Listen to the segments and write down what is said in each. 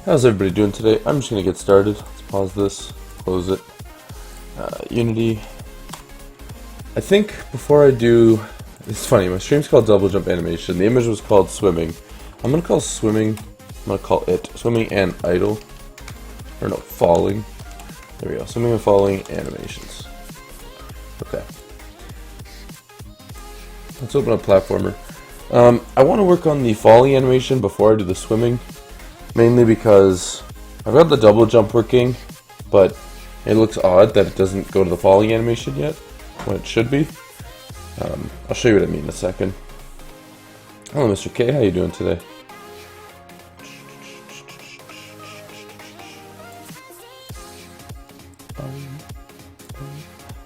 How's everybody doing today? I'm just going to get started. Let's pause this, close it. Unity. I think before I do, it's funny, my stream's called Double Jump Animation. The image was called Swimming. I'm going to call swimming, I'm going to call it Swimming and Idle. Or no, Falling. There we go, Swimming and Falling Animations. Okay. Let's open up Platformer. I want to work on the falling animation before I do the swimming. Mainly because I've got the double jump working, but it looks odd that it doesn't go to the falling animation yet, when it should be. I'll show you what I mean in a second. Hello Mr. K, how you doing today?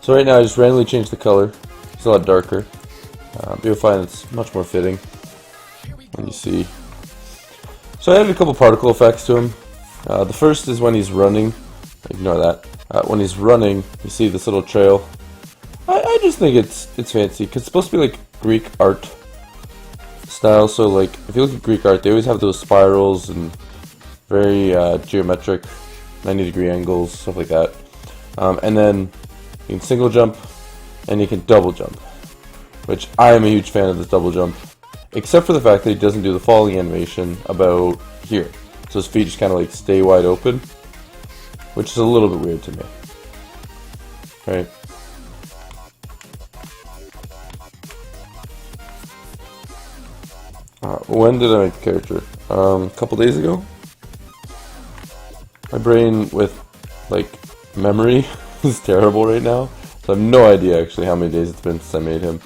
So right now I just randomly changed the color. It's a lot darker. But you'll find it's much more fitting when you see. So I added a couple particle effects to him. The first is when he's running. Ignore that. When he's running, you see this little trail. I just think it's fancy because it's supposed to be like Greek art style. So like if you look at Greek art, they always have those spirals and very geometric 90-degree angles, stuff like that. And then you can single jump and you can double jump, which I am a huge fan of this double jump. Except for the fact that he doesn't do the falling animation about here. So his feet just kind of like stay wide open. Which is a little bit weird to me. Right? When did I make the character? A couple days ago? My brain with like memory is terrible right now. So I have no idea actually how many days it's been since I made him.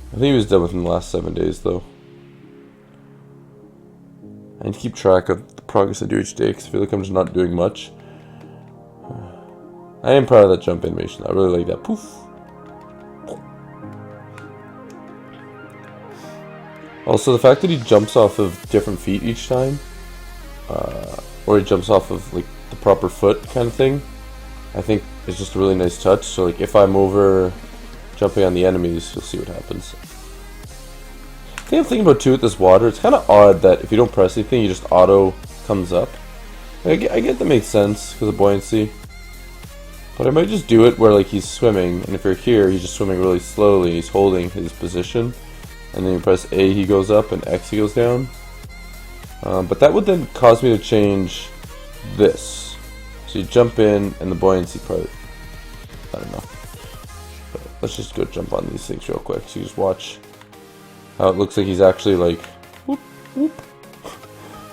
I think he was done within the last 7 days, though. I need to keep track of the progress I do each day, because I feel like I'm just not doing much. I am proud of that jump animation. I really like that. Poof! Also, the fact that he jumps off of different feet each time, or he jumps off of like the proper foot kind of thing, I think is just a really nice touch. So, like, if I'm over jumping on the enemies, you'll see what happens. The thing I'm thinking about too with this water, it's kind of odd that if you don't press anything, you just auto comes up. I get that makes sense because of buoyancy, but I might just do it where like he's swimming, and if you're here, he's just swimming really slowly. He's holding his position, and then you press A, he goes up, and X, he goes down. But that would then cause me to change this. So you jump in, and the buoyancy part. I don't know. Let's just go jump on these things real quick so you just watch how it looks like he's actually like whoop, whoop.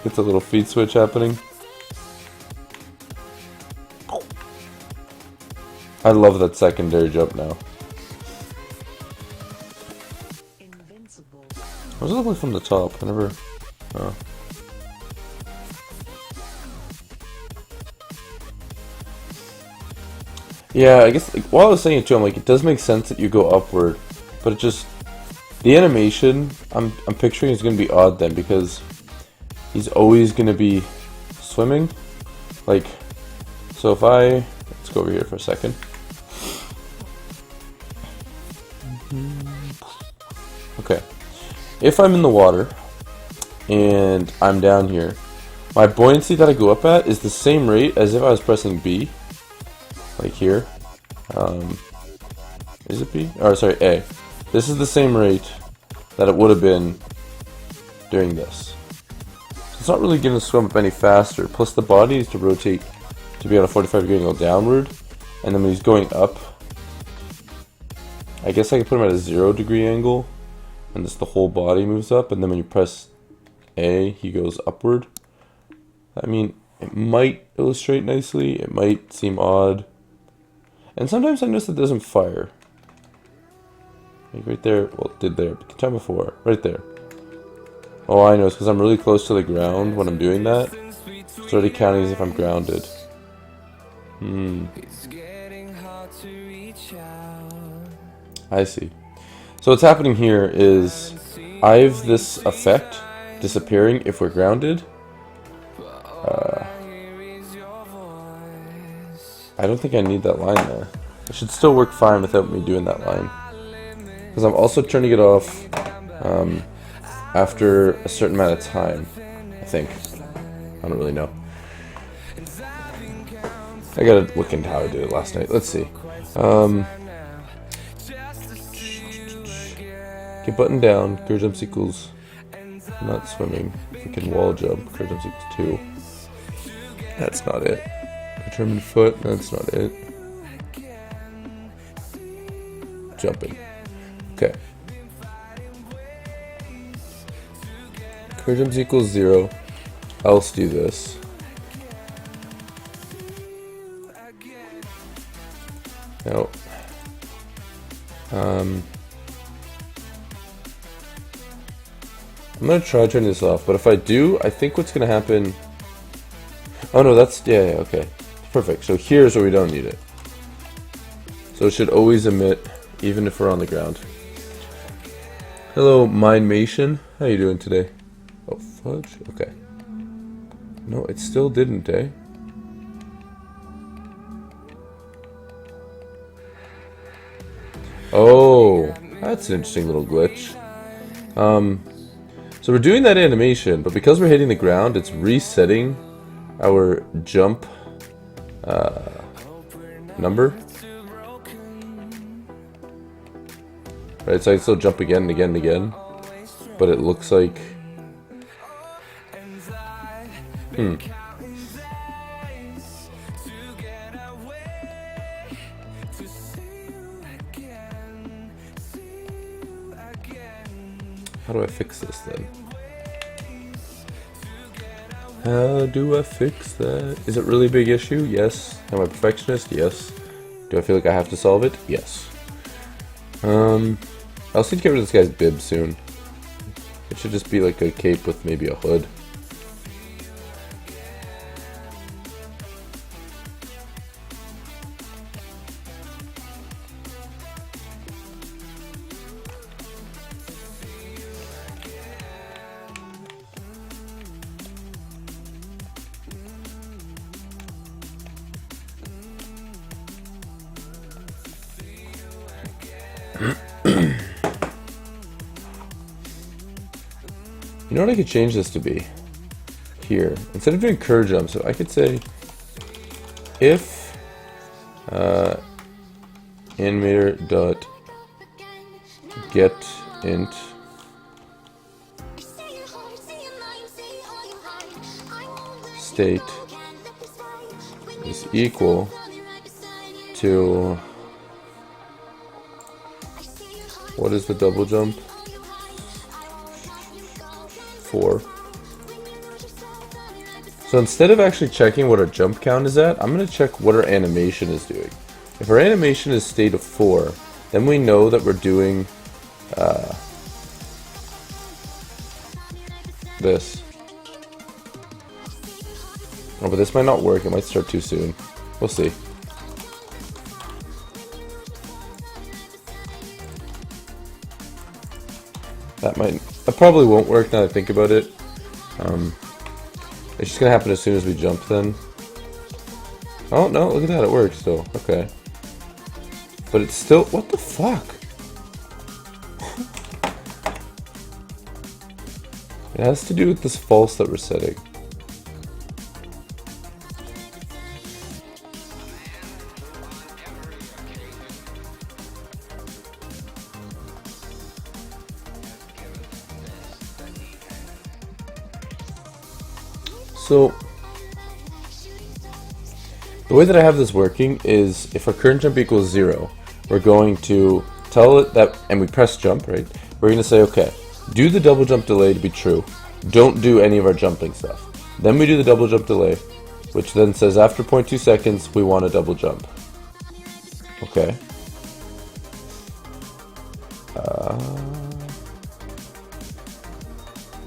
It's a little feet switch happening. I love that secondary jump now. What does it look like from the top? I never... Oh. Yeah, I guess like, while I was saying it too, I'm like, it does make sense that you go upward, but it just, the animation, I'm picturing is going to be odd then, because he's always going to be swimming. Like, so if let's go over here for a second. Okay, if I'm in the water and I'm down here, my buoyancy that I go up at is the same rate as if I was pressing B. Like here, is it B? Or sorry, A. This is the same rate that it would have been doing this. It's not really going to swim up any faster. Plus the body needs to rotate to be on a 45-degree angle downward, and then when he's going up, I guess I can put him at a 0-degree angle, and just the whole body moves up. And then when you press A, he goes upward. I mean, it might illustrate nicely. It might seem odd. And sometimes I notice it doesn't fire. Like right there, well it did there, but the time before, right there. Oh, I know, it's because I'm really close to the ground when I'm doing that. It's already counting as if I'm grounded. I see. So what's happening here is I have this effect disappearing if we're grounded. I don't think I need that line there. It should still work fine without me doing that line. Because I'm also turning it off after a certain amount of time, I think. I don't really know. I gotta look into how I did it last night. Let's see. Get button down. Curve jumps equals not swimming. Freaking wall jump. Curve jumps equals 2. That's not it. Determined foot. That's not it. Jumping. Okay. Curve jumps equals 0. Else do this. No. I'm gonna try turning this off, but if I do, I think what's gonna happen... Oh no, that's... yeah, okay. Perfect. So here's where we don't need it. So it should always emit, even if we're on the ground. Hello, Mindmation. How you doing today? Oh, fudge? Okay. No, it still didn't, eh? Oh, that's an interesting little glitch. So we're doing that animation, but because we're hitting the ground, it's resetting our jump number. Right, so I can still jump again and again and again, but it looks like... How do I fix this then? How do I fix that? Is it really a big issue? Yes. Am I a perfectionist? Yes. Do I feel like I have to solve it? Yes. I also need to get rid of this guy's bib soon. It should just be like a cape with maybe a hood. You know what I could change this to be? Here. Instead of doing curve jump, so I could say if animator dot get int state is equal to, what is the double jump? 4. So instead of actually checking what our jump count is at, I'm going to check what our animation is doing. If our animation is state of 4, then we know that we're doing this. Oh, but this might not work. It might start too soon. We'll see. That probably won't work now that I think about it. It's just gonna happen as soon as we jump then. Oh no, look at that, it works still. Okay. But it's still, what the fuck? It has to do with this false that we're setting. So, the way that I have this working is if our current jump equals 0, we're going to tell it that, and we press jump, right? We're going to say, okay, do the double jump delay to be true. Don't do any of our jumping stuff. Then we do the double jump delay, which then says after 0.2 seconds, we want a double jump. Okay. I'm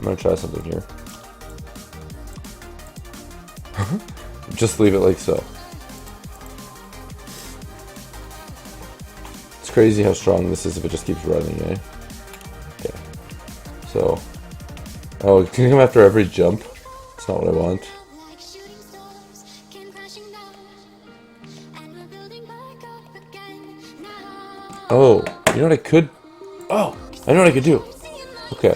going to try something here. Just leave it like so. It's crazy how strong this is if it just keeps running, eh? Okay. So. Oh, can you come after every jump? That's not what I want. Oh, you know what I could... Oh, I know what I could do. Okay.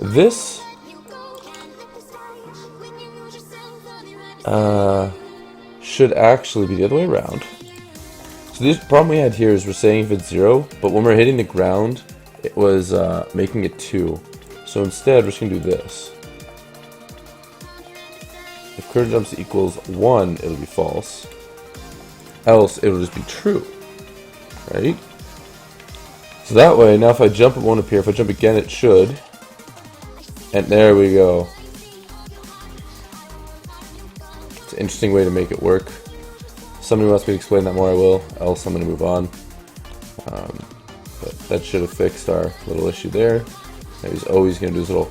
This should actually be the other way around. So the problem we had here is we're saying if it's 0, but when we're hitting the ground, it was making it 2. So instead, we're just going to do this. If current jumps equals 1, it'll be false. Else, it'll just be true. Right? So that way, now if I jump, it won't appear. If I jump again, it should. And there we go. It's an interesting way to make it work. If somebody wants me to explain that more, I will. Else, I'm going to move on. But that should have fixed our little issue there. Now he's always going to do his little...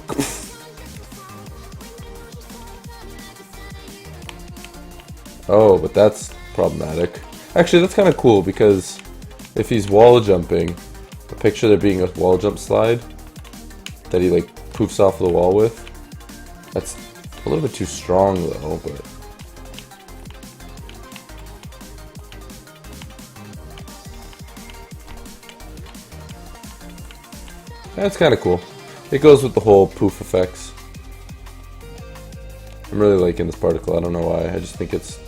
Oh, but that's problematic. Actually, that's kind of cool because if he's wall jumping, the picture there being a wall jump slide that he like poofs off the wall with, that's a little bit too strong though, but that's kind of cool. It goes with the whole poof effects. I'm really liking this particle. I don't know why. I just think it's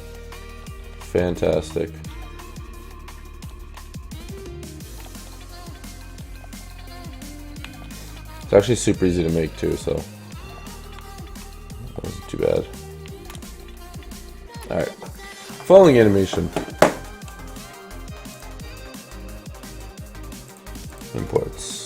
fantastic. It's actually super easy to make too, so that wasn't too bad. Alright. Falling animation. Imports.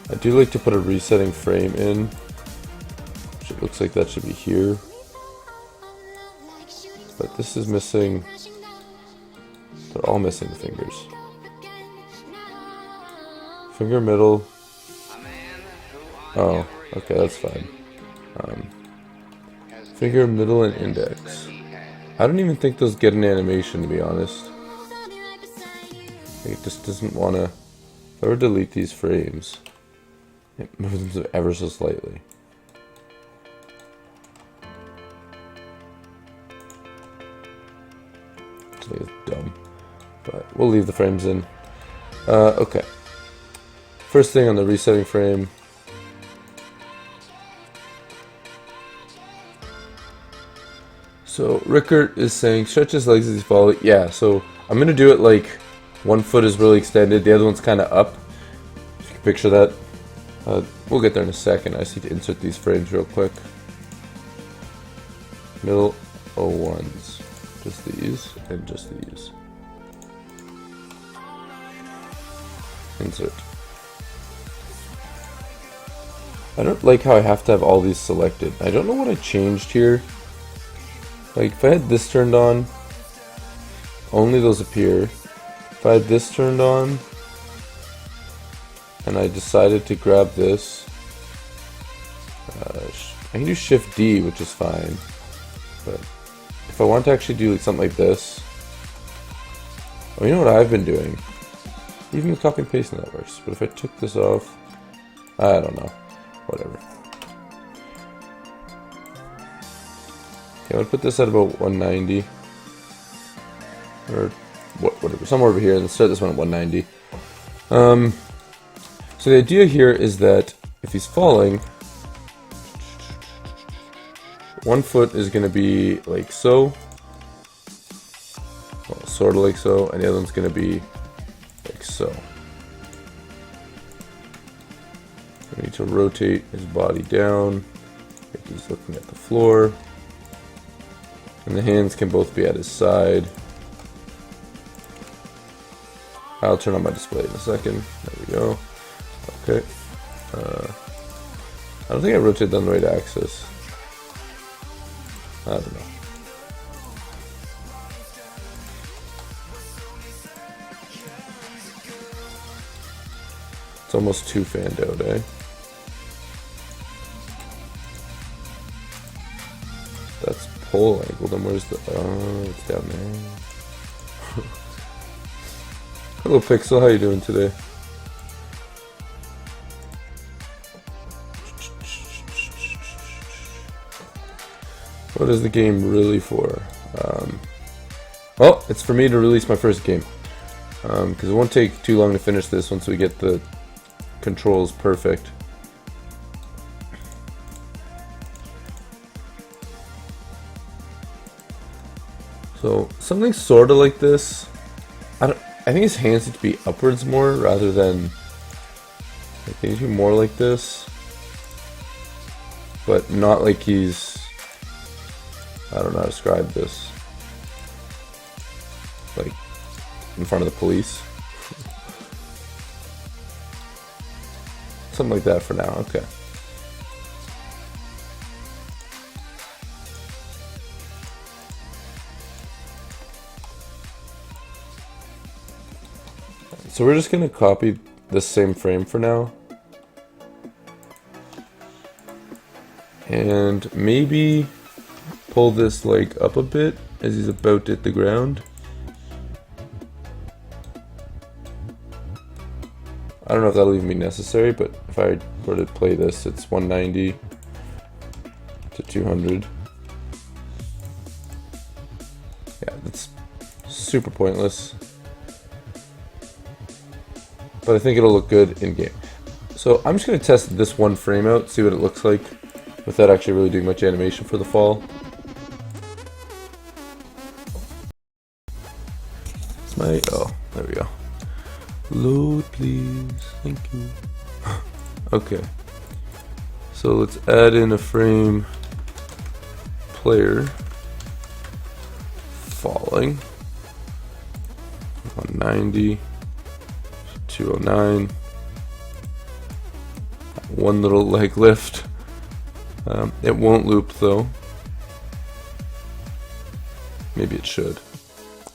I do like to put a resetting frame in, which it looks like that should be here, but this is missing. They're all missing the fingers. Finger middle. Oh, okay, that's fine. Finger middle and index. I don't even think those get an animation, to be honest. It just doesn't want to. If I were to delete these frames, it moves them ever so slightly. I think it's dumb, but we'll leave the frames in. Okay. First thing on the resetting frame. So Rickert is saying stretch his legs as he falls. Yeah, so I'm gonna do it like one foot is really extended, the other one's kind of up. If you can picture that. We'll get there in a second. I just need to insert these frames real quick. Middle 01s. Just these and just these. Insert. I don't like how I have to have all these selected. I don't know what I changed here. Like if I had this turned on, only those appear. If I had this turned on, and I decided to grab this, I can do Shift D, which is fine. But if I want to actually do like something like this, oh, you know what I've been doing? Even with copy and pasting that works. But if I took this off, I don't know. Whatever. Okay, I'm gonna put this at about 190, or whatever, somewhere over here, and let's start this one at 190. So the idea here is that if he's falling, one foot is going to be like so, well, sort of like so, and the other one's going to be like so. We need to rotate his body down, if he's looking at the floor, and the hands can both be at his side. I'll turn on my display in a second. There we go. Okay. I don't think I rotated on the right axis. I don't know. It's almost too fanned out, eh? That's pole angle. Then where's the... Oh, it's down there. Hello, Pixel. How you doing today? What is the game really for? Well, it's for me to release my first game. Because it won't take too long to finish this once we get the controls perfect. So something sort of like this. I think his hands need to be upwards more rather than like they need to be more like this, but not like he's. I don't know how to describe this. Like in front of the police. Something like that for now. Okay. So we're just going to copy the same frame for now. And maybe pull this leg up a bit as he's about to hit the ground. I don't know if that'll even be necessary, but if I were to play this, it's 190 to 200. Yeah, that's super pointless. But I think it'll look good in game. So I'm just going to test this one frame out, see what it looks like, without actually really doing much animation for the fall. It's my, oh, there we go. Load please, thank you. Okay, so let's add in a frame player falling 190, 209, one little leg lift. It won't loop though. Maybe it should.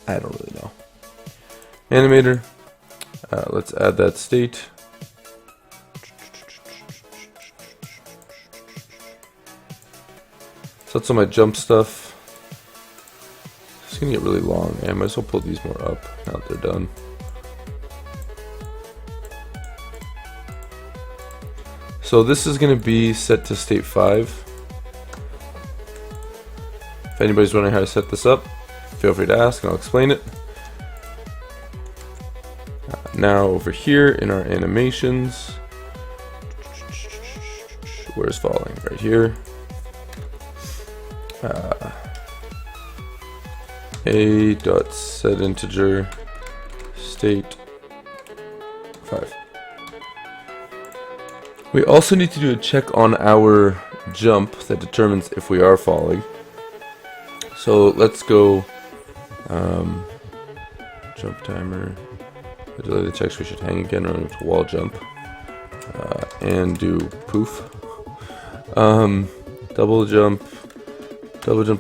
I don't really know. Animator. Let's add that state. So that's all my jump stuff. It's gonna get really long. I might as well pull these more up now that they're done. So this is gonna be set to state 5. If anybody's wondering how to set this up, feel free to ask and I'll explain it. Now over here in our animations, where's falling? Right here. A dot set integer state 5. We also need to do a check on our jump that determines if we are falling. So let's go jump timer. Delay the check, so we should hang again, running to wall jump, and do poof. Double jump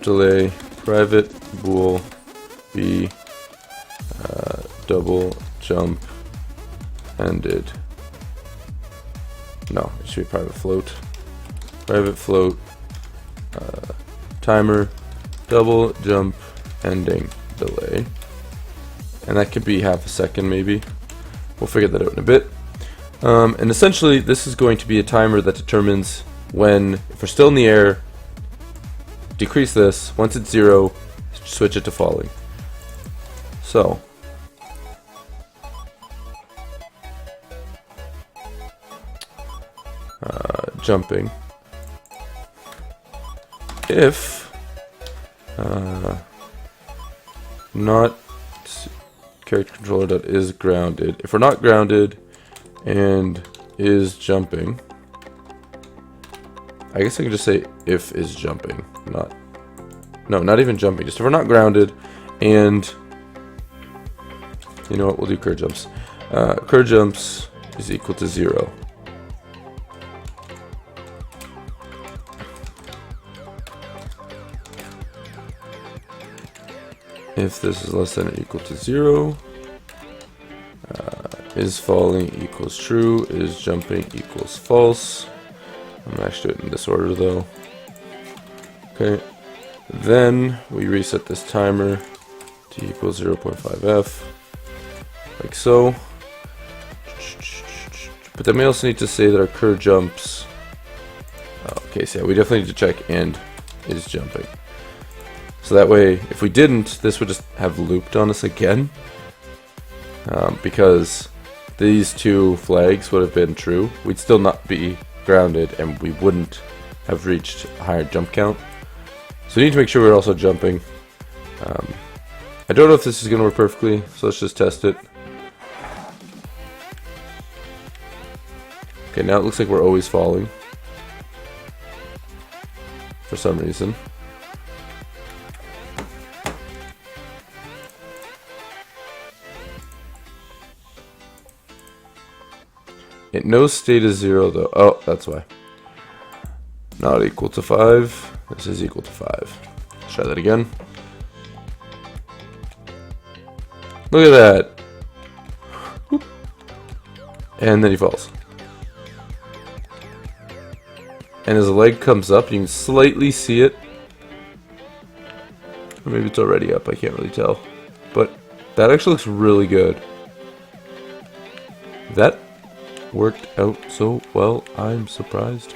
delay, private bool b, double jump ended. No, it should be private float, timer, double jump ending delay. And that could be half a second maybe. We'll figure that out in a bit. And essentially this is going to be a timer that determines when, if we're still in the air, decrease this. Once it's 0, switch it to falling. So jumping. If not character controller that is grounded. If we're not grounded and is jumping, I guess I can just say if is jumping. Not even jumping. Just if we're not grounded and, you know what, we'll do curve jumps. Curve jumps is equal to 0. If this is less than or equal to 0, is falling equals true, is jumping equals false. I'm actually doing it in this order though. Okay, then we reset this timer to equal 0.5f, like so. But then we also need to say that our curve jumps. Okay, so yeah, we definitely need to check and is jumping. So that way, if we didn't, this would just have looped on us again. Because these two flags would have been true. We'd still not be grounded, and we wouldn't have reached a higher jump count. So we need to make sure we're also jumping. I don't know if this is going to work perfectly, so let's just test it. Okay, now it looks like we're always falling. For some reason. No state is 0 though. Oh, that's why. Not equal to 5. This is equal to 5. Let's try that again. Look at that. Whoop. And then he falls. And his leg comes up. You can slightly see it. Or maybe it's already up. I can't really tell. But that actually looks really good. That worked out so well, I'm surprised.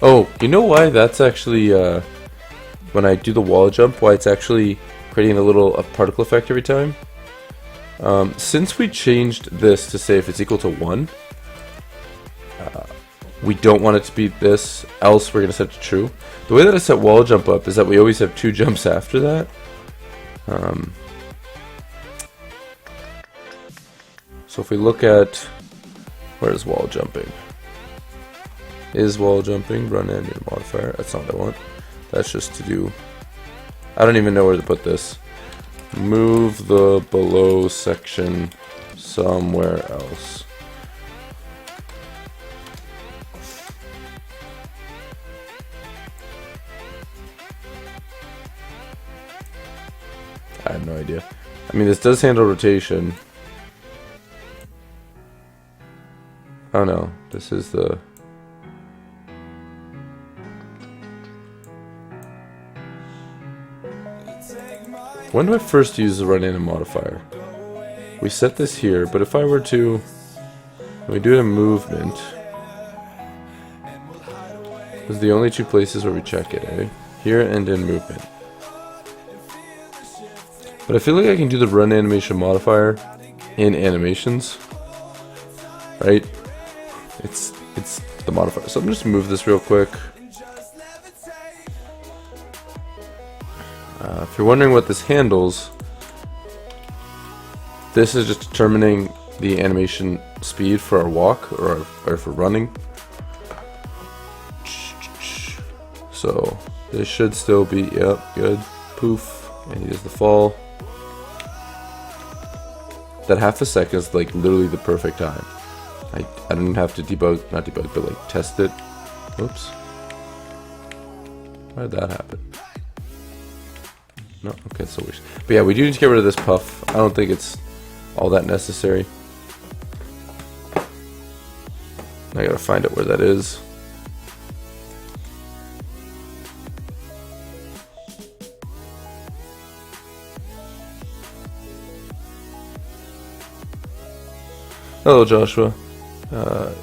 Oh, you know why that's actually, when I do the wall jump, why it's actually creating a particle effect every time? Since we changed this to say if it's equal to 1, we don't want it to be this, else we're going to set it to true. The way that I set wall jump up is that we always have 2 jumps after that. So if we look at, where's wall jumping? Is wall jumping, run animated modifier, that's not what I want. That's just to do, I don't even know where to put this. Move the below section somewhere else. I have no idea. I mean, this does handle rotation. Oh no, this is the... When do I first use the run anim modifier? We set this here, but if I were to... we do it in movement. Those are the only 2 places where we check it, eh? Here and in movement. But I feel like I can do the run animation modifier in animations, right? It's the modifier. So I'm just gonna move this real quick. If you're wondering what this handles, this is just determining the animation speed for our walk or for running. So this should still be, yep, good. Poof, and he does the fall. That half a second is like literally the perfect time. I don't have to not debug, but like test it. Oops. Why did that happen? No, okay, it's so weird. But yeah, we do need to get rid of this puff. I don't think it's all that necessary. I gotta find out where that is. Hello, Joshua.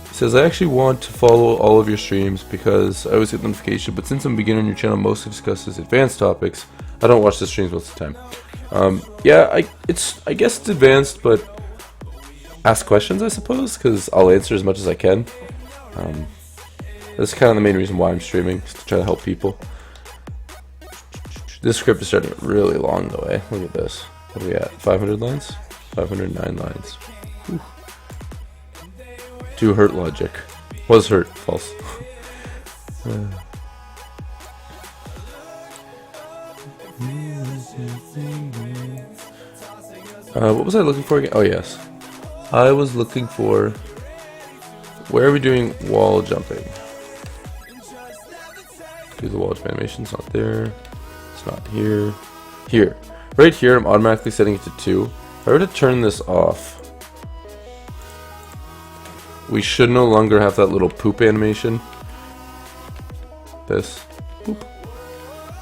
He says, I actually want to follow all of your streams because I always get notification, but since I'm a beginner on your channel mostly discusses advanced topics, I don't watch the streams most of the time. Yeah, I guess it's advanced, but ask questions, I suppose, because I'll answer as much as I can. That's kind of the main reason why I'm streaming, is to try to help people. This script is starting really long, though, eh? Look at this. What are we at? 500 lines? 509 lines. Whew. Do hurt logic. Was hurt. False. What was I looking for again? Oh, yes. I was looking for... where are we doing wall jumping? Do the wall jump animation. It's not there. It's not here. Here. Right here, I'm automatically setting it to 2. If I were to turn this off, we should no longer have that little poop animation. This. Poop.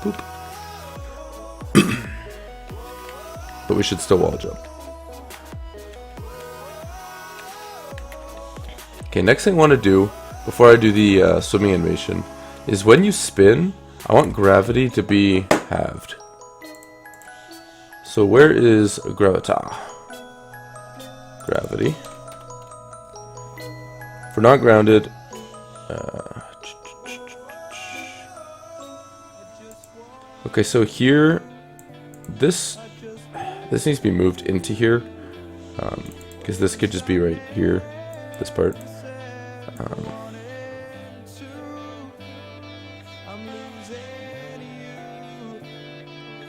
Poop. But we should still wall jump. Okay, next thing I want to do before I do the swimming animation is when you spin, I want gravity to be halved. So where is gravita? Gravity. If we're not grounded, okay, so here, this needs to be moved into here, because this could just be right here, this part.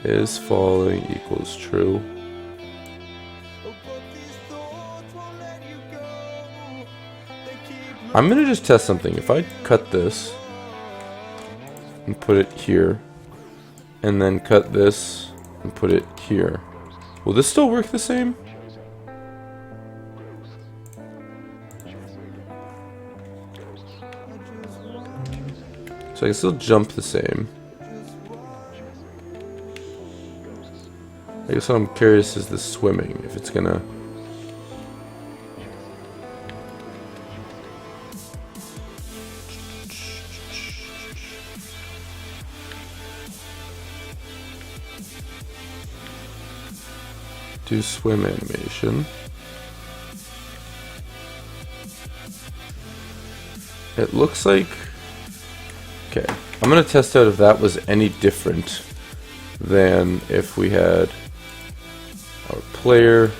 Is falling equals true. I'm gonna just test something. If I cut this and put it here, and then cut this and put it here, will this still work the same? So I can still jump the same. I guess what I'm curious is the swimming, if it's gonna... do swim animation. It looks like... Okay, I'm gonna test out if that was any different than if we had our player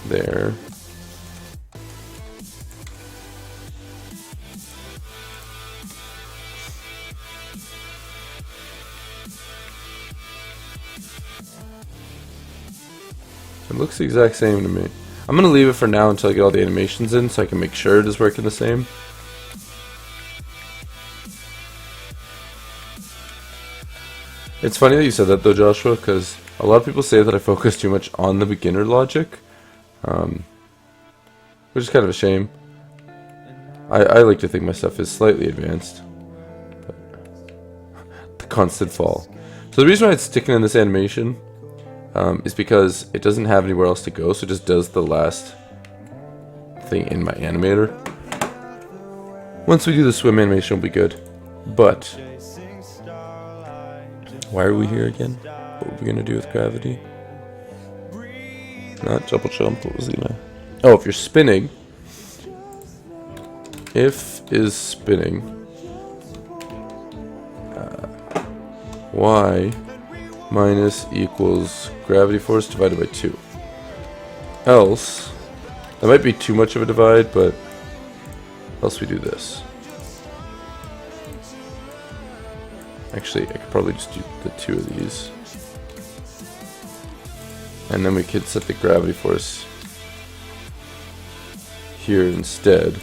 there. It looks the exact same to me. I'm gonna leave it for now until I get all the animations in so I can make sure it is working the same. It's funny that you said that though, Joshua, because a lot of people say that I focus too much on the beginner logic, which is kind of a shame. I like to think my stuff is slightly advanced, but the constant fall. So the reason why it's sticking in this animation is because it doesn't have anywhere else to go, so it just does the last thing in my animator. Once we do the swim animation, it'll be good. But why are we here again? What are we gonna do with gravity? Not double jump. What was it gonna? Oh, if you're spinning. If is spinning. Y minus equals gravity force divided by 2. Else, that might be too much of a divide, but else we do this. Actually, I could probably just do the 2 of these. And then we could set the gravity force here instead.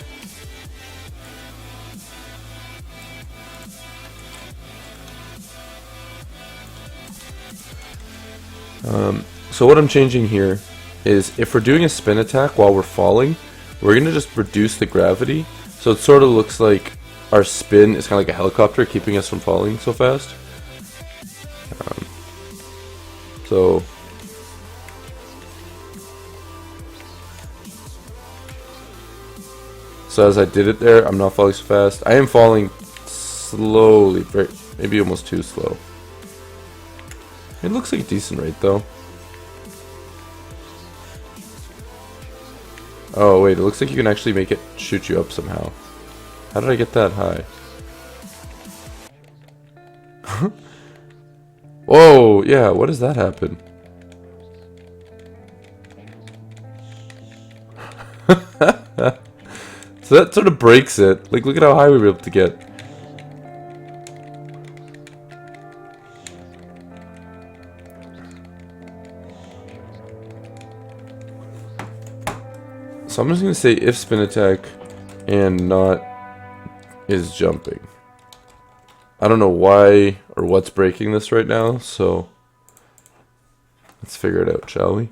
So what I'm changing here is if we're doing a spin attack while we're falling, we're going to just reduce the gravity. So it sort of looks like our spin is kind of like a helicopter keeping us from falling so fast. So as I did it there, I'm not falling so fast. I am falling slowly, maybe almost too slow. It looks like a decent rate though. Oh wait, it looks like you can actually make it shoot you up somehow. How did I get that high? Whoa, yeah, what does that happen? So that sort of breaks it. Like, look at how high we were able to get. So I'm just going to say if spin attack and not is jumping. I don't know why or what's breaking this right now, so let's figure it out, shall we?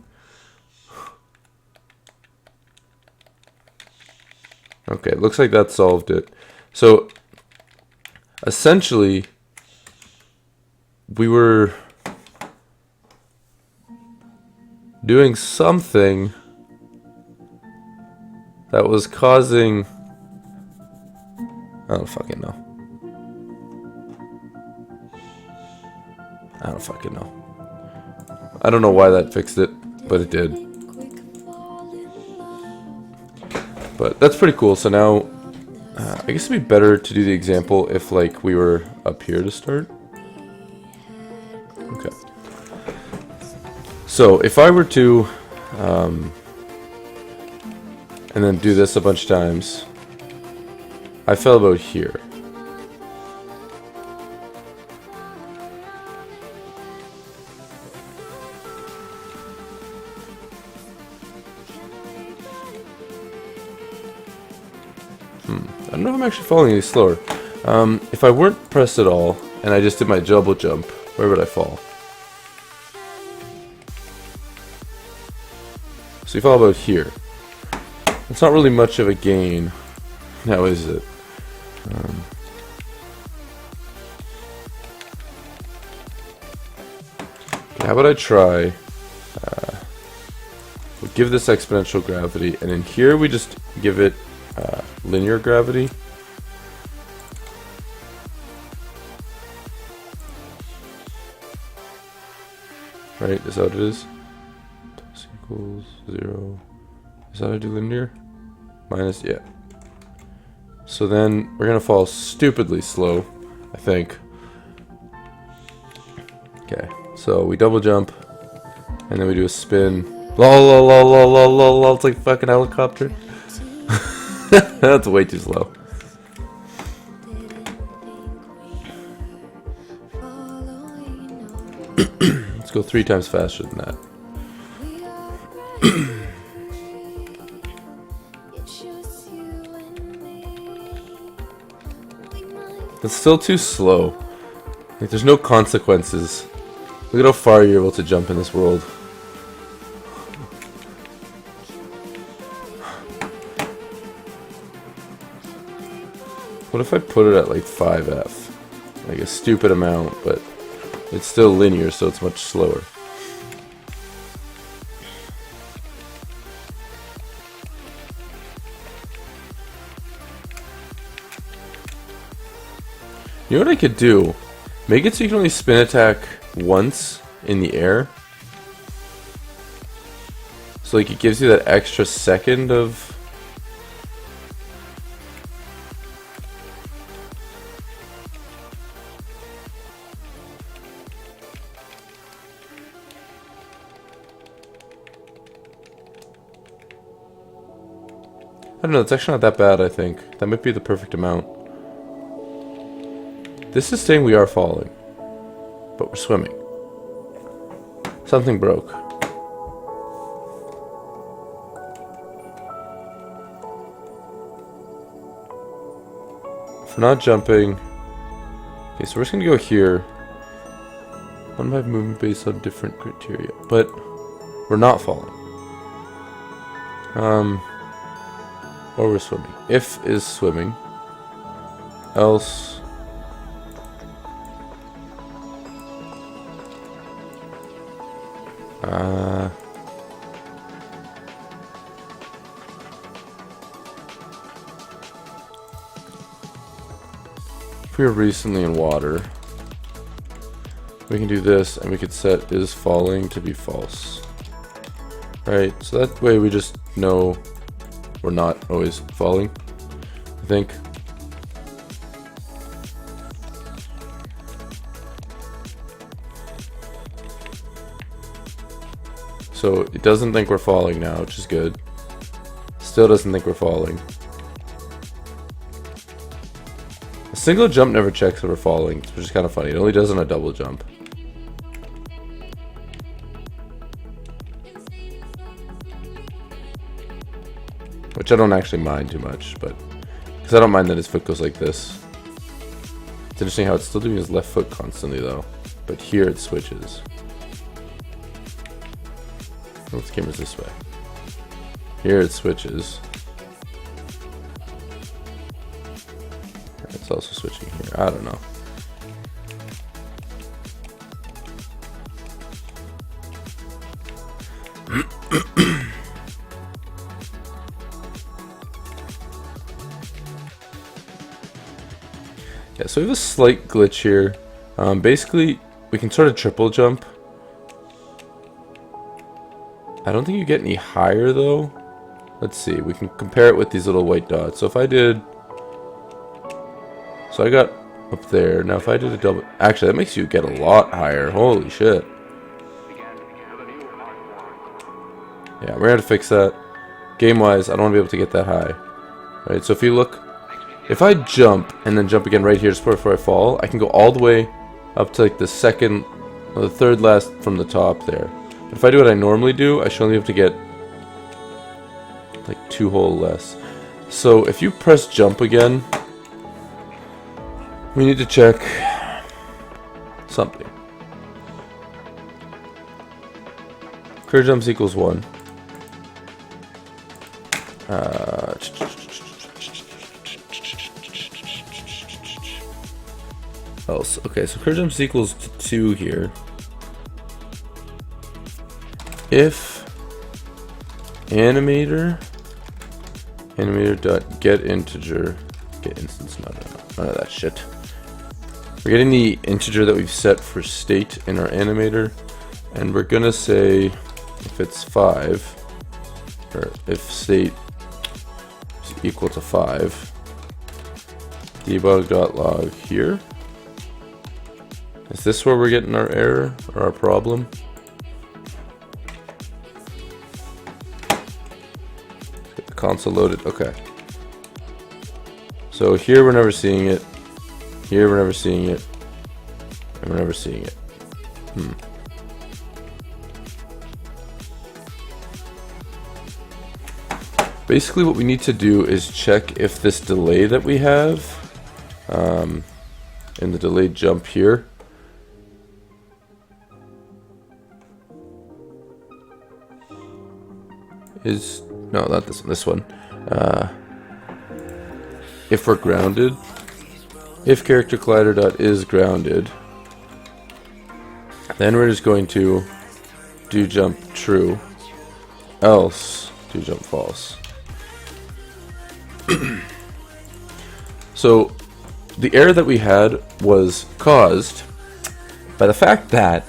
Okay, it looks like that solved it. So essentially we were doing something that was causing... I don't fucking know. I don't fucking know. I don't know why that fixed it, but it did. But that's pretty cool. So now, I guess it'd be better to do the example if like we were up here to start. Okay. So if I were to, and then do this a bunch of times, I fell about here. I don't know if I'm actually falling any slower. If I weren't pressed at all, and I just did my double jump, where would I fall? So you fall about here. It's not really much of a gain, now is it? Okay, how about I try... we'll give this exponential gravity, and in here we just give it linear gravity. Right, is that what it is? Toss equals 0. Is that how I do linear? Minus, yeah. So then we're gonna fall stupidly slow, I think. Okay, so we double jump, and then we do a spin. Lol, lol, lol, lol, lol, lol, lol. It's like a fucking helicopter. That's way too slow. Let's go 3 times faster than that. It's still too slow. Like, there's no consequences. Look at how far you're able to jump in this world. What if I put it at like 5F? Like a stupid amount, but it's still linear, so it's much slower. You know what I could do? Make it so you can only spin attack once in the air. So like it gives you that extra second of... I don't know, it's actually not that bad, I think. That might be the perfect amount. This is saying we are falling, but we're swimming. Something broke. If we're not jumping... Okay, so we're just gonna go here. One of my movement based on different criteria, but we're not falling. Or we're swimming. If is swimming. Else... if we were recently in water, we can do this, and we could set is falling to be false. Right, so that way we just know we're not always falling, I think. So it doesn't think we're falling now, which is good. Still doesn't think we're falling. A single jump never checks that we're falling, which is kind of funny. It only does on a double jump. Which I don't actually mind too much, but because I don't mind that his foot goes like this. It's interesting how it's still doing his left foot constantly though, but here it switches. Let's camera's this way. Here it switches. It's also switching here. I don't know. Yeah, so we have a slight glitch here. Basically, we can sort of triple jump. I don't think you get any higher though. Let's see, we can compare it with these little white dots. So if I did... So I got up there. Now if I did a double... Actually, that makes you get a lot higher. Holy shit. Yeah, we're gonna have to fix that. Game-wise, I don't want to be able to get that high. Right, so if you look... If I jump, and then jump again right here just before I fall, I can go all the way up to like the second, or the third last from the top there. But if I do what I normally do, I should only have to get like 2 hole less. So if you press jump again, we need to check something. Clear jumps equals 1. Else. Okay, so clear jumps equals 2 here. If animator dot get integer, get instance, none of that shit. We're getting the integer that we've set for state in our animator, and we're gonna say if it's 5, or if state is equal to 5, debug.log here. Is this where we're getting our error or our problem? Get the console loaded. Okay. So here we're never seeing it. Here we're never seeing it. And we're never seeing it. Basically what we need to do is check if this delay that we have in the delayed jump here is, no, not this one. If we're grounded, if character collider dot is grounded, then we're just going to do jump true, else do jump false. So the error that we had was caused by the fact that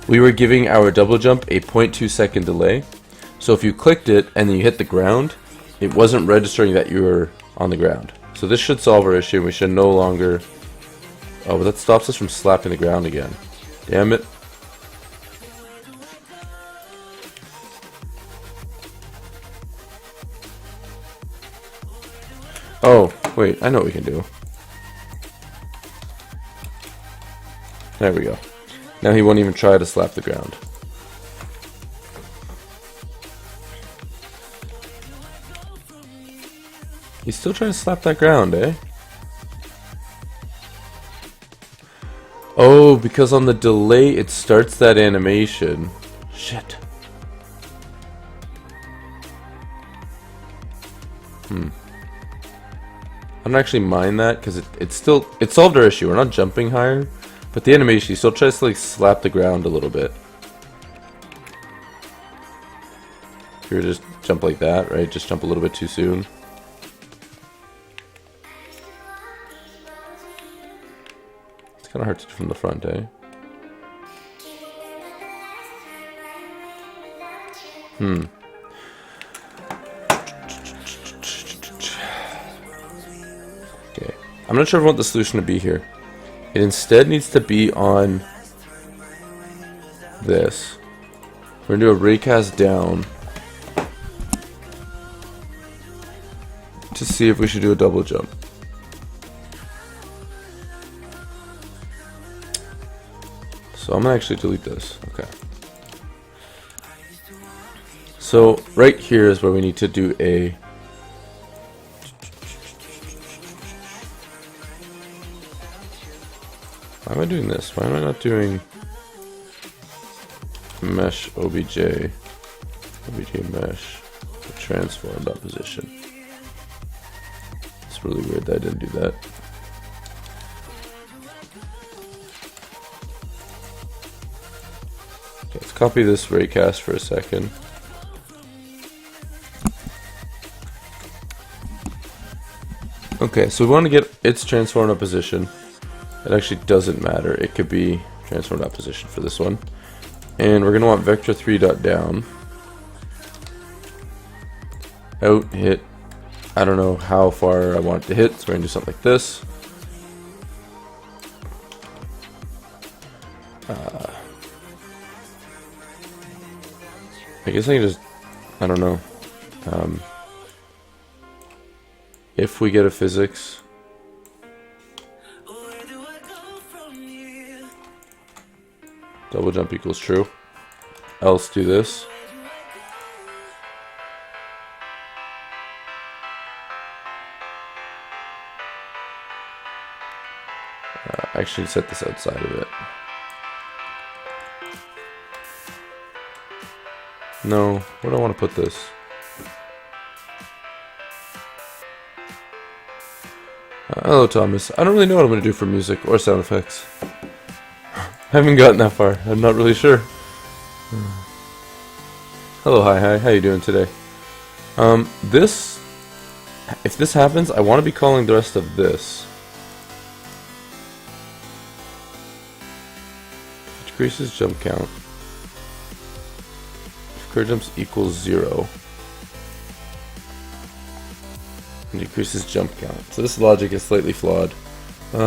we were giving our double jump a 0.2 second delay. So if you clicked it and then you hit the ground, it wasn't registering that you were on the ground. So this should solve our issue. We should no longer... Oh, but that stops us from slapping the ground again. Damn it. Oh, wait, I know what we can do. There we go. Now he won't even try to slap the ground. He's still trying to slap that ground, eh? Oh, because on the delay it starts that animation. Shit. I don't actually mind that because it solved our issue. We're not jumping higher, but the animation, he still tries to like slap the ground a little bit. If you were just jump like that, right? Just jump a little bit too soon. Kind of hard to do from the front, eh? Okay, I'm not sure if I want the solution to be here. It instead needs to be on this. We're gonna do a raycast down to see if we should do a double jump. So I'm gonna actually delete this. Okay. So right here is where we need to do a why am I doing this? Why am I not doing mesh obj mesh transform that position? It's really weird that I didn't do that. Let's copy this raycast for a second. Okay, so we want to get its transformed up position. It actually doesn't matter. It could be transformed out position for this one. And we're going to want vector 3 dot down. Out, hit. I don't know how far I want it to hit, so we're going to do something like this. I guess I can just, I don't know. If we get a physics, double jump equals true. Else do this. Actually set this outside of it. No, where do I want to put this? Hello Thomas. I don't really know what I'm going to do for music or sound effects. I haven't gotten that far. I'm not really sure. Hello, hi. How you doing today? If this happens, I want to be calling the rest of this. Decreases jump count. If curve jumps equals 0. And decreases jump count. So this logic is slightly flawed. What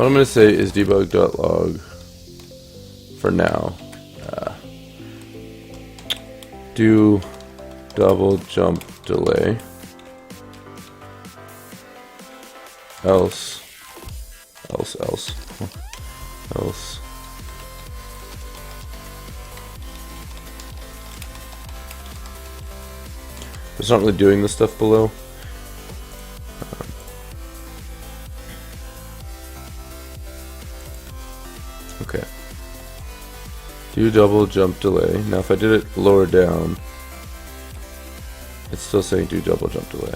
I'm going to say is debug.log for now. Do double jump delay. Else. It's not really doing the stuff below. Okay. Do double jump delay. Now if I did it lower down, it's still saying do double jump delay.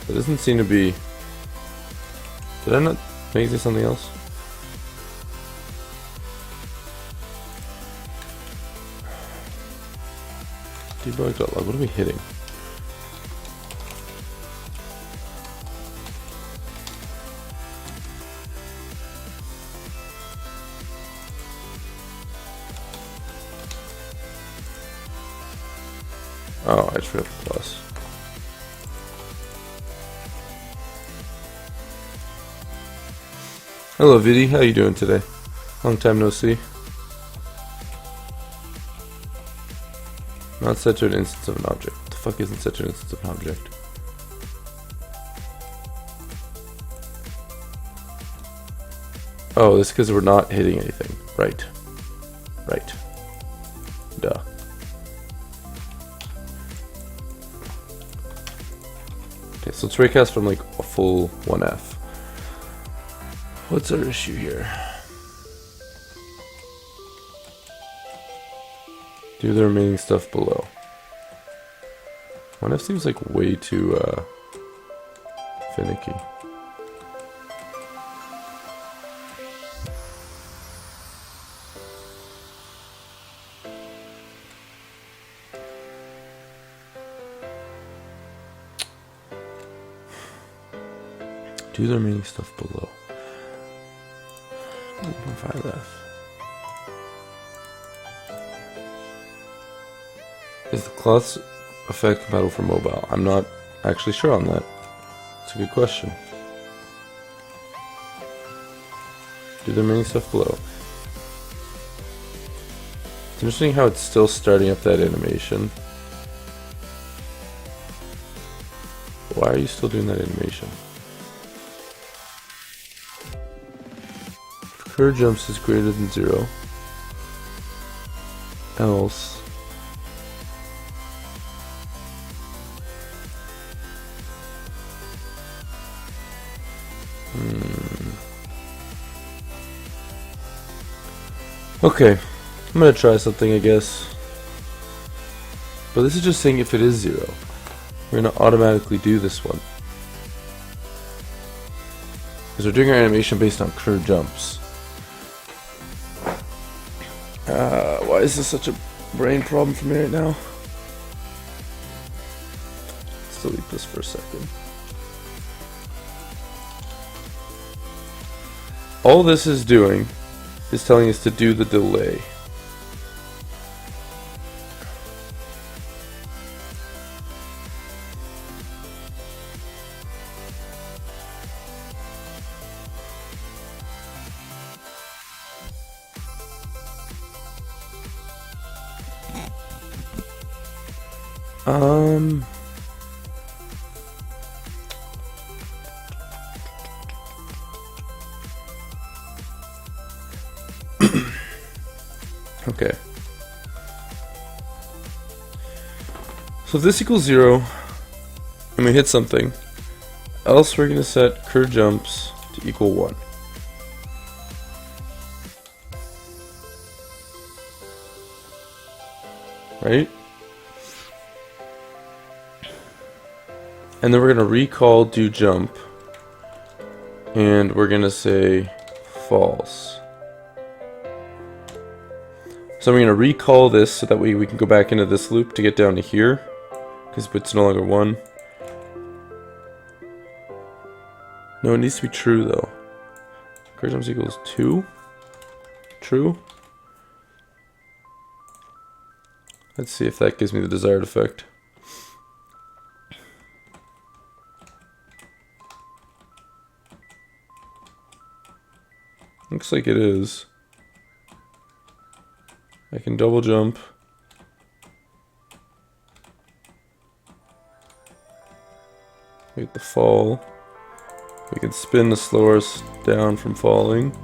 It doesn't seem to be... Did I not make this something else? Debug.log, what are we hitting? Oh, I just forgot the plus. Hello Vidi, how you doing today? Long time no see. Not set to an instance of an object. What the fuck isn't set to an instance of an object? Oh, this is because we're not hitting anything. Right. Right. Duh. Okay, so let's raycast from like a full 1F. What's our issue here? Do the remaining stuff below. 1F seems like way too finicky. Do the remaining stuff below. 1.5F. Is the cloth's effect compatible for mobile? I'm not actually sure on that. It's a good question. Do the remaining stuff below. It's interesting how it's still starting up that animation. Why are you still doing that animation? If curve jumps is greater than 0, else Okay, I'm gonna try something, I guess. But this is just saying if it is 0. We're gonna automatically do this one. Because we're doing our animation based on curve jumps. Why is this such a brain problem for me right now? Let's delete this for a second. all this is doing is telling us to do the delay. Okay. So if this equals 0, and we hit something, else we're going to set cur jumps to equal 1. Right? And then we're going to recall do jump, and we're going to say false. So we're going to recall this so that we can go back into this loop to get down to here, because it's no longer 1. No, it needs to be true though. Cur jumps equals 2. True. Let's see if that gives me the desired effect. Looks like it is. I can double jump. Wait the fall. We can spin to slow us down from falling.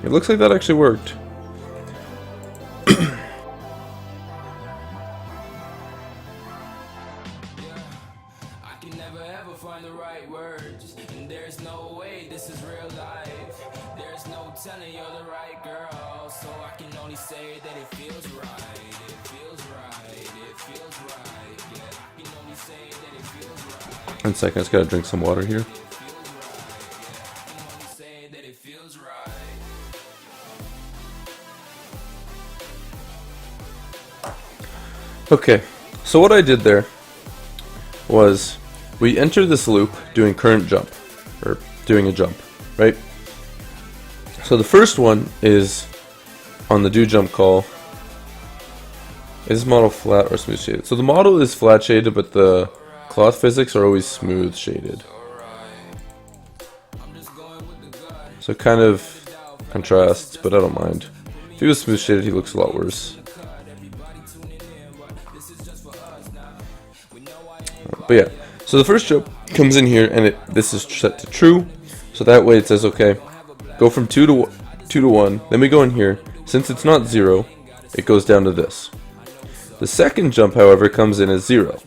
It looks like that actually worked. Telling you're the right girl, so I can only say that it feels right. It feels right. It feels right. Yeah, I can only say that it feels right. 1 second, I just gotta drink some water here. Okay, so what I did there was we enter this loop doing current jump, or doing a jump, right? So the first one is on the do jump call. Is this model flat or smooth shaded? So the model is flat shaded, but the cloth physics are always smooth shaded. So it kind of contrasts, but I don't mind. If he was smooth shaded, he looks a lot worse. But yeah, so the first jump comes in here, and this is set to true. So that way it says, okay, go from 2 to 1. Then we go in here. Since it's not 0, it goes down to this. The second jump, however, comes in as 0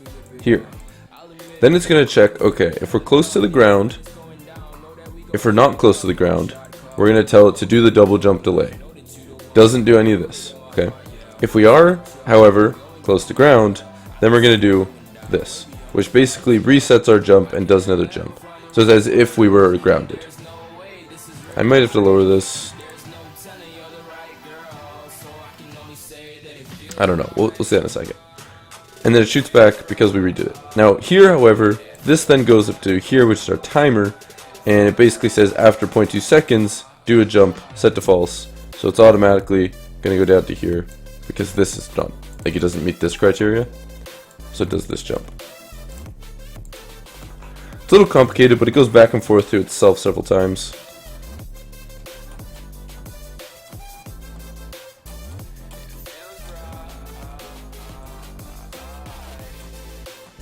here. Then it's going to check, okay, if we're close to the ground, if we're not close to the ground, we're going to tell it to do the double jump delay. Doesn't do any of this, okay? If we are, however, close to ground, then we're going to do this, which basically resets our jump and does another jump. So it's as if we were grounded. I might have to lower this. I don't know. We'll see that in a second. And then it shoots back because we redid it. Now here, however, this then goes up to here, which is our timer, and it basically says after 0.2 seconds, do a jump, set to false. So it's automatically going to go down to here because this is done. Like it doesn't meet this criteria. So it does this jump. It's a little complicated, but it goes back and forth to itself several times.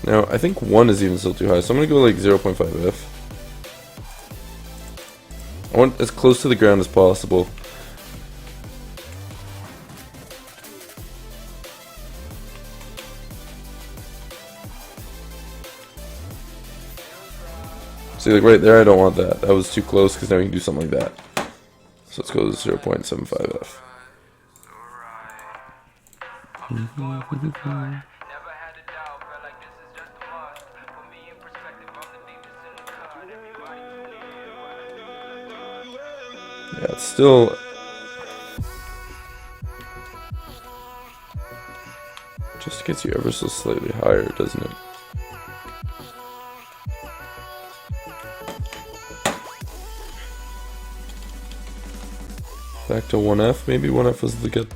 Now, I think 1 is even still too high, so I'm going to go like 0.5 F. I want as close to the ground as possible. See, like right there, I don't want that. That was too close because now we can do something like that. So let's go to 0.75 F. Yeah, it's still... gets you ever so slightly higher, doesn't it? Back to 1F. Maybe 1F was the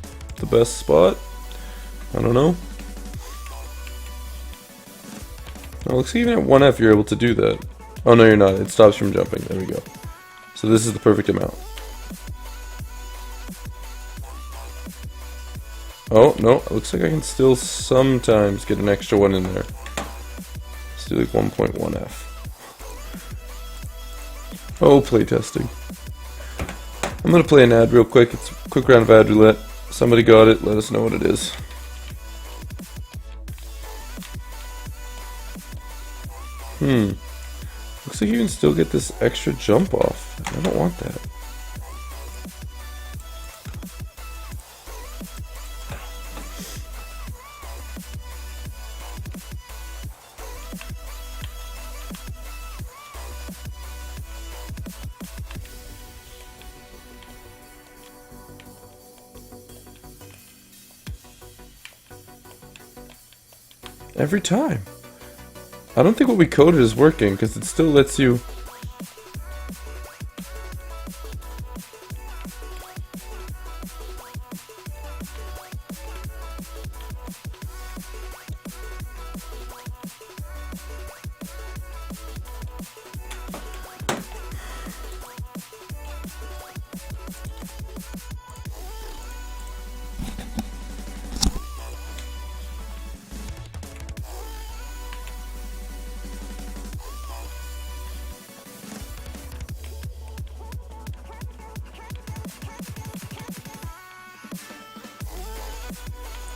best spot. I don't know. Oh, looks like even at 1F you're able to do that. Oh no, you're not. It stops from jumping. There we go. So this is the perfect amount. Oh, no. It looks like I can still sometimes get an extra one in there. Let's do like 1.1F. Oh, playtesting. I'm going to play an ad real quick. It's a quick round of ad roulette. Somebody got it. Let us know what it is. Looks like you can still get this extra jump off. I don't want that. Every time. I don't think what we coded is working because it still lets you.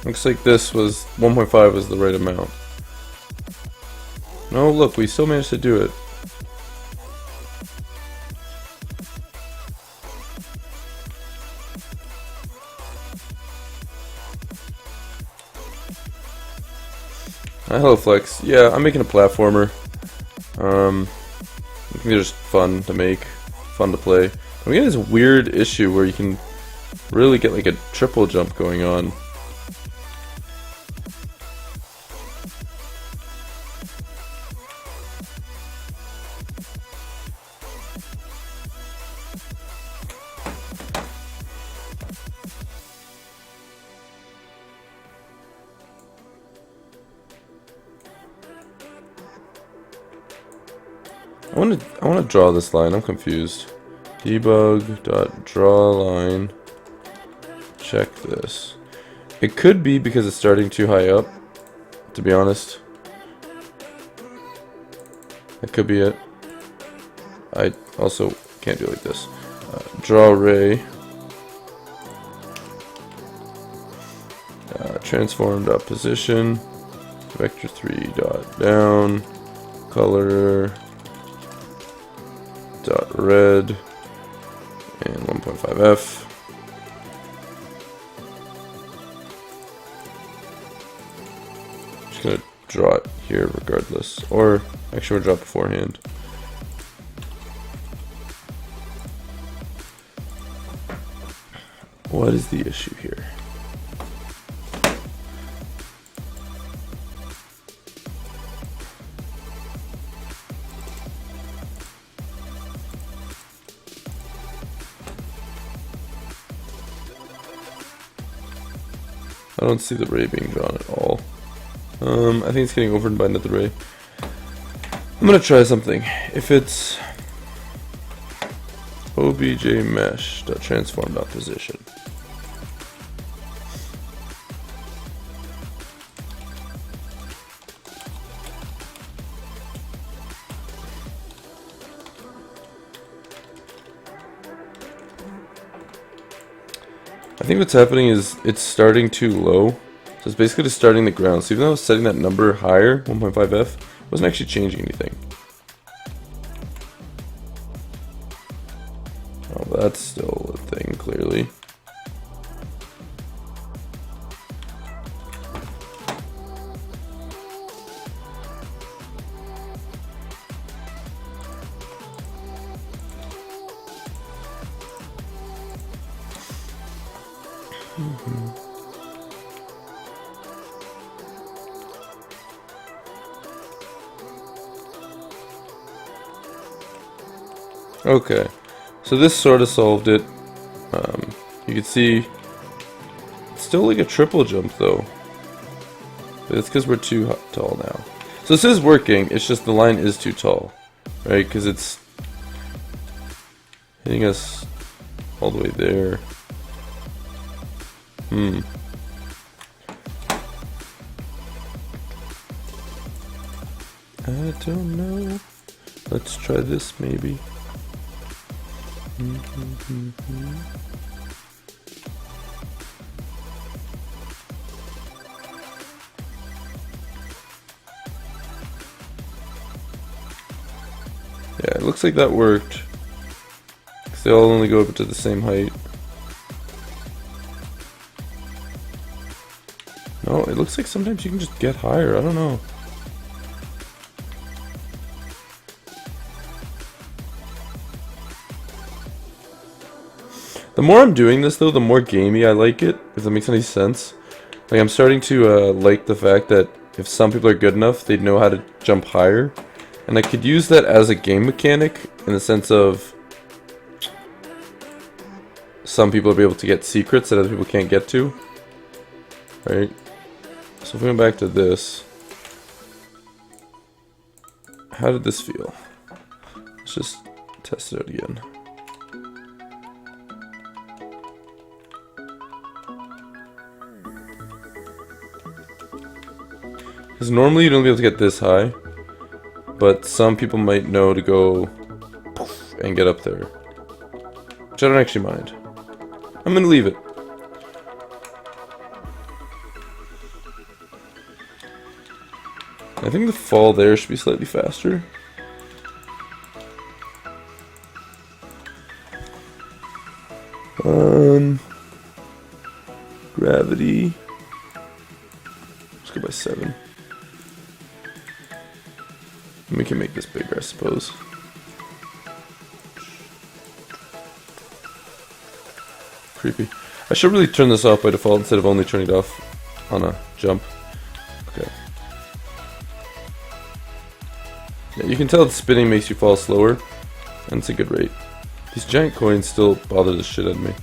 Looks like this was 1.5 was the right amount. No, look, we still managed to do it. Hello Flex. Yeah, I'm making a platformer. I think they're just fun to make, fun to play. I'm getting this weird issue where you can really get like a triple jump going on. I want to draw this line. I'm confused. Debug.draw line. Check this. It could be because it's starting too high up, to be honest. That could be it. I also can't do it like this. Draw ray. Transform.position. Vector 3 dot down. Color. Dot red. And 1.5F. Just gonna draw it here regardless. Or actually we'll draw it beforehand. What is the issue here? I don't see the ray being drawn at all. I think it's getting overridden by another ray. I'm gonna try something. If it's objmesh.transform.position. I think what's happening is it's starting too low. So it's basically just starting the ground. So even though I was setting that number higher, 1.5F, it wasn't actually changing anything. Oh, that's still a thing, clearly. Okay, so this sort of solved it. You can see it's still like a triple jump though. But it's because we're too tall now. So this is working, it's just the line is too tall. Right, because it's hitting us all the way there. I don't know. Let's try this maybe. Yeah, it looks like that worked. 'Cause they all only go up to the same height. No, it looks like sometimes you can just get higher. I don't know. The more I'm doing this though, the more gamey I like it, if that makes any sense. Like I'm starting to like the fact that if some people are good enough, they'd know how to jump higher. And I could use that as a game mechanic in the sense of some people will be able to get secrets that other people can't get to. Right? So if we go back to this, how did this feel? Let's just test it out again. Because normally you don't be able to get this high, but some people might know to go poof and get up there, which I don't actually mind. I'm gonna leave it. I think the fall there should be slightly faster. Gravity. Let's go by 7. We can make this bigger, I suppose. Creepy. I should really turn this off by default instead of only turning it off on a jump. Okay. Yeah, you can tell the spinning makes you fall slower, and it's a good rate. These giant coins still bother the shit out of me.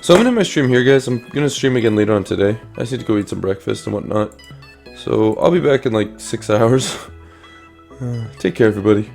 So I'm gonna end my stream here, guys. I'm gonna stream again later on today. I just need to go eat some breakfast and whatnot. So I'll be back in like 6 hours. Take care, everybody.